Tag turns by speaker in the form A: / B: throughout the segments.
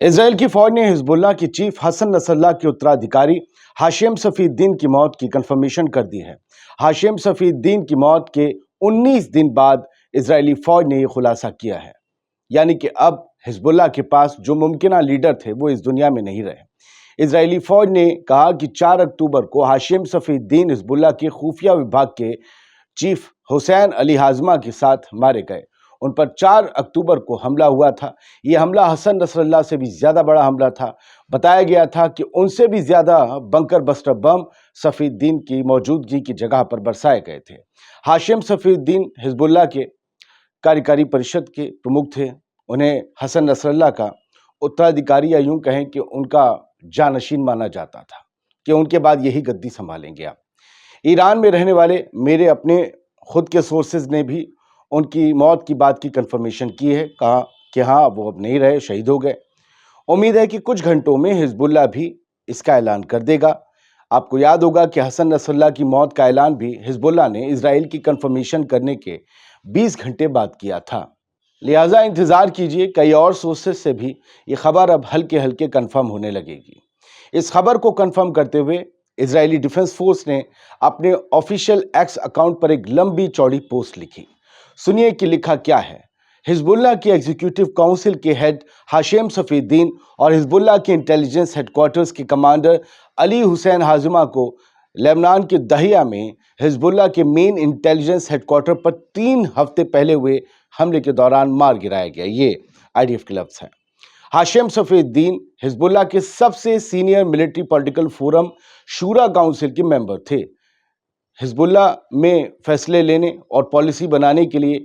A: Israel की फौज ने हिजबुल्लाह के चीफ हसन नसरल्लाह के उत्तराधिकारी हाशिम सफीउद्दीन की मौत की कंफर्मेशन कर दी है। हाशिम सफीउद्दीन की मौत के 19 दिन बाद इजरायली फौज ने यह खुलासा किया है, यानी कि अब हिजबुल्लाह के पास जो मुमकिन लीडर थे वो इस दुनिया में नहीं रहे। इजरायली फौज ने कहा कि 4 अक्टूबर को हाशिम सफीउद्दीन हिजबुल्लाह के खुफिया विभाग के चीफ हुसैन अली हाजमा के साथ मारे गए। उन पर 4 अक्टूबर को हमला हुआ था। यह हमला हसन नसरल्लाह से भी ज्यादा बड़ा हमला था। बताया गया था कि उनसे भी ज्यादा बंकर बस्टर बम सफीउद्दीन की मौजूदगी की जगह पर बरसाए गए थे। हाशिम सफीउद्दीन हिजबुल्लाह के कार्यकारी परिषद के प्रमुख थे। उन्हें हसन नसरल्लाह का उत्तराधिकारी या यूं कहें कि उनका जानशीन माना जाता था कि उनके बाद यही गद्दी संभालेंगे आप। ईरान में रहने वाले मेरे अपने खुद के सोर्सेज ने भी उनकी मौत की बात की कंफर्मेशन की है। कहा कि हाँ, वो अब नहीं रहे, शहीद हो गए। उम्मीद है कि कुछ घंटों में हिजबुल्लाह भी इसका ऐलान कर देगा। आपको याद होगा कि हसन नसरल्लाह की मौत का ऐलान भी हिजबुल्लाह ने इजराइल की कंफर्मेशन करने के 20 घंटे बाद किया था। लिहाजा इंतजार कीजिए, कई और सोर्सेज से भी ये खबर अब हल्के हल्के कंफर्म होने लगेगी। इस खबर को कंफर्म करते हुए इजरायली डिफेंस फोर्स ने अपने ऑफिशियल एक्स अकाउंट पर एक लंबी चौड़ी पोस्ट लिखी। सुनिए कि लिखा क्या है। हिजबुल्लाह की एग्जीक्यूटिव काउंसिल के हेड हाशिम सफीउद्दीन और हिजबुल्लाह के इंटेलिजेंस हेडक्वार्टर्स के कमांडर अली हुसैन हाजिमा को लेबनान के दहिया में हिजबुल्लाह के मेन इंटेलिजेंस हेडक्वार्टर पर 3 हफ्ते पहले हुए हमले के दौरान मार गिराया गया। ये आईडीएफ के लफ्ज हैं। हाशिम सफीउद्दीन हिजबुल्लाह के सबसे सीनियर मिलिट्री पॉलिटिकल फोरम शूरा काउंसिल के मेंबर थे। हिजबुल्लाह में फैसले लेने और पॉलिसी बनाने के लिए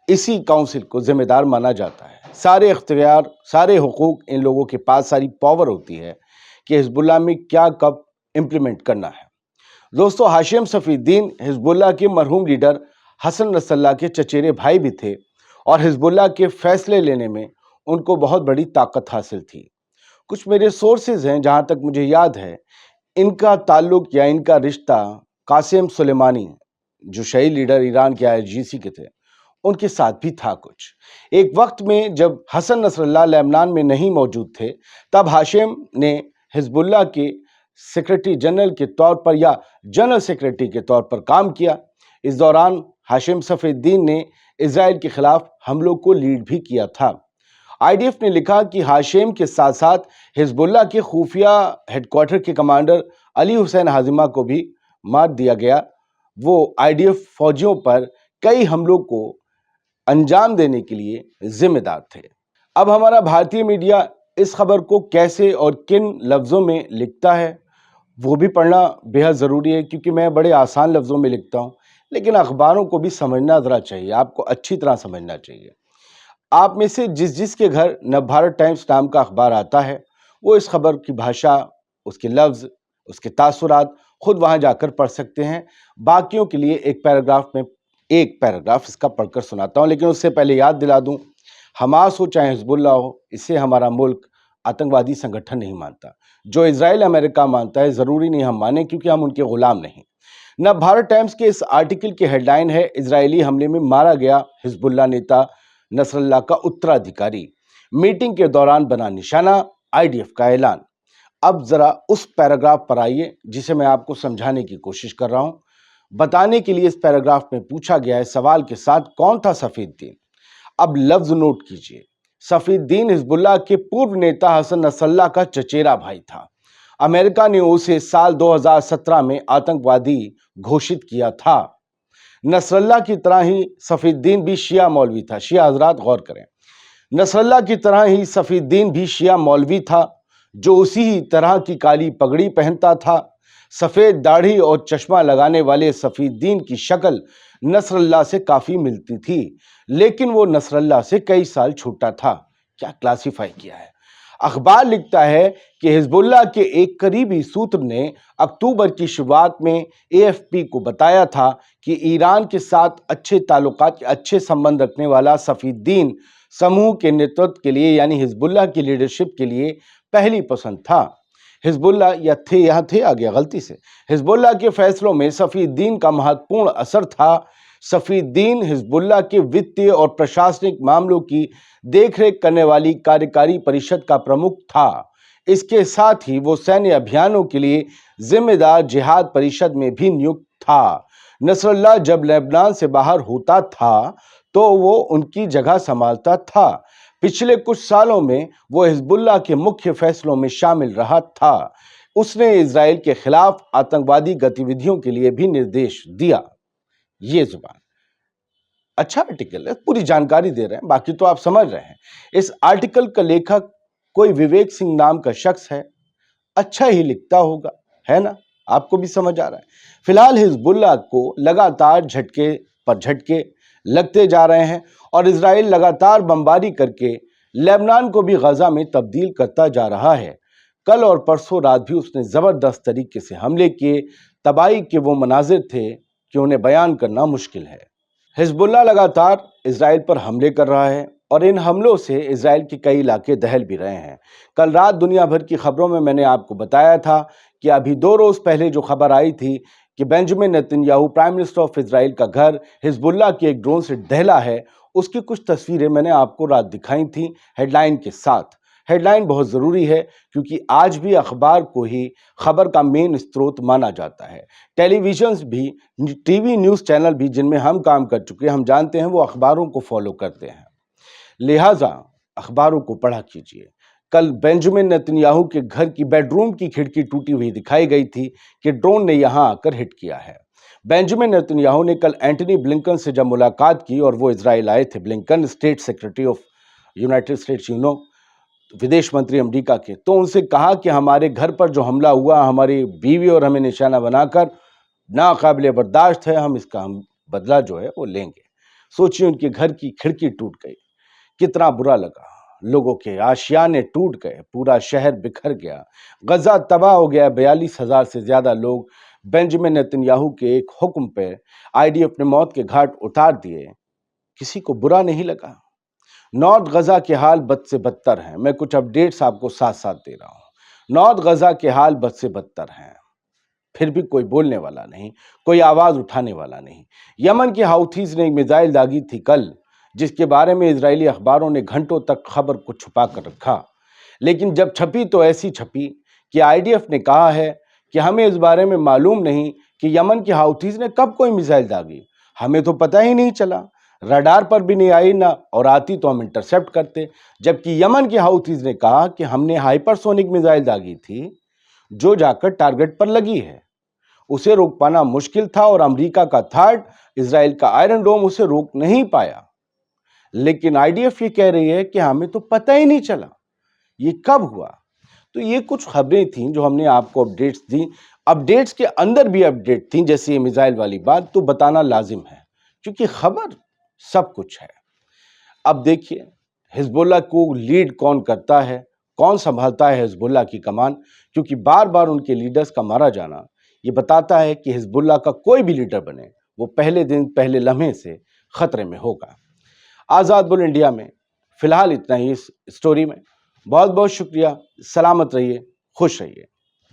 A: इसी काउंसिल को जिम्मेदार माना जाता है। सारे इख्तियार, सारे हुकूक इन लोगों के पास, सारी पावर होती है कि हिजबुल्लाह में क्या कब इम्प्लीमेंट करना है। दोस्तों, हाशिम सफीउद्दीन हिजबुल्लाह के मरहूम लीडर हसन नसरल्लाह के चचेरे भाई भी थे और हिजबुल्लाह के फैसले लेने में उनको बहुत बड़ी ताकत हासिल थी। कुछ मेरे सोर्सेज हैं, जहां तक मुझे याद है, इनका ताल्लुक या इनका रिश्ता कासिम सुलेमानी, जो शहीद लीडर ईरान के आईआरजीसी के थे, उनके साथ भी था कुछ। एक वक्त में जब हसन नसरल्लाह लेबनान में नहीं मौजूद थे, तब हाशिम ने हिजबुल्लाह के सेक्रेटरी जनरल के तौर पर या जनरल सेक्रेटरी के तौर पर काम किया। इस दौरान हाशिम सफीउद्दीन ने इजराइल के खिलाफ हमलों को लीड भी किया था। आईडीएफ ने लिखा कि हाशिम के साथ साथ हिजबुल्लाह के खुफिया हेडक्वार्टर के कमांडर अली हुसैन हाजिमा को भी मार दिया गया। वो आईडीएफ फौजियों पर कई हमलों को अंजाम देने के लिए जिम्मेदार थे। अब हमारा भारतीय मीडिया इस खबर को कैसे और किन लफ्जों में लिखता है वो भी पढ़ना बेहद ज़रूरी है, क्योंकि मैं बड़े आसान लफ्ज़ों में लिखता हूँ, लेकिन अखबारों को भी समझना ज़रा चाहिए, आपको अच्छी तरह समझना चाहिए। आप में से जिसके घर नवभारत टाइम्स नाम का अखबार आता है, वो इस खबर की भाषा, उसके लफ्ज़, उसके तासुरात खुद वहाँ जाकर पढ़ सकते हैं। बाकियों के लिए एक पैराग्राफ इसका पढ़कर सुनाता हूँ, लेकिन उससे पहले याद दिला दूँ, हमास हो चाहे हिजबुल्लाह हो, इसे हमारा मुल्क आतंकवादी संगठन नहीं मानता। जो इजराइल अमेरिका मानता है, ज़रूरी नहीं हम माने, क्योंकि हम उनके गुलाम नहीं। नवभारत टाइम्स के इस आर्टिकल की हेडलाइन है, इजरायली हमले में मारा गया हिजबुल्लाह नेता नसरल्लाह का उत्तराधिकारी, मीटिंग के दौरान बना निशाना, आईडीएफ का ऐलान। अब जरा उस पैराग्राफ पर आइए जिसे मैं आपको समझाने की कोशिश कर रहा हूं। बताने के लिए इस पैराग्राफ में पूछा गया है सवाल के साथ, कौन था सफीउद्दीन? अब लफ्ज नोट कीजिए। सफीउद्दीन हिजबुल्लाह के पूर्व नेता हसन नसरल्लाह का चचेरा भाई था। अमेरिका ने उसे साल 2017 में आतंकवादी घोषित किया था। नसरल्लाह की तरह ही सफीउद्दीन भी शिया मौलवी था। शिया हजरात गौर करें, नसरल्लाह की तरह ही सफीउद्दीन भी शिया मौलवी था, जो उसी ही तरह की काली पगड़ी पहनता था। सफेद दाढ़ी और चश्मा लगाने वाले सफीउद्दीन की शक्ल नसरल्लाह से काफी मिलती थी, लेकिन वो नसरल्लाह से कई साल छोटा था। क्या क्लासिफाई किया है। अखबार लिखता है कि हिजबुल्लाह के एक करीबी सूत्र ने अक्टूबर की शुरुआत में एएफपी को बताया था कि ईरान के साथ अच्छे ताल्लुकात, अच्छे संबंध रखने वाला सफीउद्दीन समूह के नेतृत्व के लिए, यानी हिजबुल्लाह की लीडरशिप के लिए पहली पसंद था। हिजबुल्लाह यहाँ थे आ गया गलती से। हिजबुल्लाह के फैसलों में सफीउद्दीन का महत्वपूर्ण असर था। सफी उद्दीन हिजबुल्लाह के वित्तीय और प्रशासनिक मामलों की देखरेख करने वाली कार्यकारी परिषद का प्रमुख था। इसके साथ ही वो सैन्य अभियानों के लिए जिम्मेदार जिहाद परिषद में भी नियुक्त था। नसरुल्लाह जब लेबनान से बाहर होता था तो वो उनकी जगह संभालता था। पिछले कुछ सालों में वो हिजबुल्लाह के मुख्य फैसलों में शामिल रहा था। उसने इजराइल के खिलाफ आतंकवादी गतिविधियों के लिए भी निर्देश दिया। ये जुबान अच्छा आर्टिकल है, पूरी जानकारी दे रहे हैं, बाकी तो आप समझ रहे हैं। इस आर्टिकल का लेखक कोई विवेक सिंह नाम का शख्स है, अच्छा ही लिखता होगा, है ना? आपको भी समझ आ रहा है। फिलहाल हिजबुल्लाह को लगातार झटके पर झटके लगते जा रहे हैं और इजराइल लगातार बमबारी करके लेबनान को भी गजा में तब्दील करता जा रहा है। कल और परसों रात भी उसने जबरदस्त तरीके से हमले किए। तबाही के वो मनाजिर थे कि उन्हें बयान करना मुश्किल है। हिजबुल्लाह लगातार इजराइल पर हमले कर रहा है और इन हमलों से इजराइल के कई इलाके दहल भी रहे हैं। कल रात दुनिया भर की खबरों में मैंने आपको बताया था कि अभी 2 रोज पहले जो खबर आई थी कि Benjamin Netanyahu prime minister of Israel का घर हिजबुल्लाह के एक ड्रोन से दहला है, उसकी कुछ तस्वीरें मैंने आपको रात दिखाई थी हेडलाइन के साथ। हेडलाइन बहुत ज़रूरी है क्योंकि आज भी अखबार को ही खबर का मेन स्रोत माना जाता है। टेलीविजन्स भी, टीवी न्यूज़ चैनल भी जिनमें हम काम कर चुके हैं, हम जानते हैं वो अखबारों को फॉलो करते हैं, लिहाजा अखबारों को पढ़ा कीजिए। कल बेंजामिन नेतन्याहू के घर की बेडरूम की खिड़की टूटी हुई दिखाई गई थी कि ड्रोन ने यहां आकर हिट किया है। बेंजामिन नेतन्याहू ने कल एंटनी ब्लिंकन से जब मुलाकात की और वो इजराइल आए थे, Blinken state secretary of United states, विदेश मंत्री अमेरिका के, तो उनसे कहा कि हमारे घर पर जो हमला हुआ, हमारी बीवी और हमें निशाना बनाकर, नाकाबिले बर्दाश्त है, हम बदला जो है वो लेंगे। सोचिए उनके घर की खिड़की टूट गई, कितना बुरा लगा। लोगों के आशियाने टूट गए, पूरा शहर बिखर गया, गजा तबाह हो गया। 42,000 से ज्यादा लोग बेंजामिन नेतन्याहू के एक हुक्म पे आईडीएफ ने मौत के घाट उतार दिए। किसी को बुरा नहीं लगा। नॉर्थ गजा के हाल बद से बदतर हैं। मैं कुछ अपडेट्स आपको साथ साथ दे रहा हूं। नॉर्थ गजा के हाल बद से बदतर हैं, फिर भी कोई बोलने वाला नहीं, कोई आवाज उठाने वाला नहीं। यमन के हाउथीज ने एक मिसाइल दागी थी कल, जिसके बारे में इजरायली अखबारों ने घंटों तक खबर को छुपा कर रखा, लेकिन जब छपी तो ऐसी छपी कि आईडीएफ ने कहा है कि हमें इस बारे में मालूम नहीं कि यमन के हाउथीज ने कब कोई मिसाइल दागी, हमें तो पता ही नहीं चला, रडार पर भी नहीं आई ना, और आती तो हम इंटरसेप्ट करते। जबकि यमन के हाउथीज ने कहा कि हमने हाइपरसोनिक मिसाइल दागी थी जो जाकर टारगेट पर लगी है, उसे रोक पाना मुश्किल था और अमेरिका का थर्ड, इजराइल का आयरन डोम उसे रोक नहीं पाया। लेकिन आईडीएफ ये कह रही है कि हमें तो पता ही नहीं चला, ये कब हुआ। तो ये कुछ खबरें थीं जो हमने आपको अपडेट्स दी। अपडेट्स के अंदर भी अपडेट थी, जैसे ये मिसाइल वाली बात, तो बताना लाजिम है क्योंकि खबर सब कुछ है। अब देखिए हिजबुल्लाह को लीड कौन करता है, कौन संभालता है हिजबुल्लाह की कमान, क्योंकि बार बार उनके लीडर्स का मारा जाना ये बताता है कि हिजबुल्लाह का कोई भी लीडर बने वो पहले दिन पहले लम्हे से खतरे में होगा। आज़ाद बुल इंडिया में फिलहाल इतना ही इस स्टोरी में। बहुत बहुत शुक्रिया, सलामत रहिए, खुश रहिए।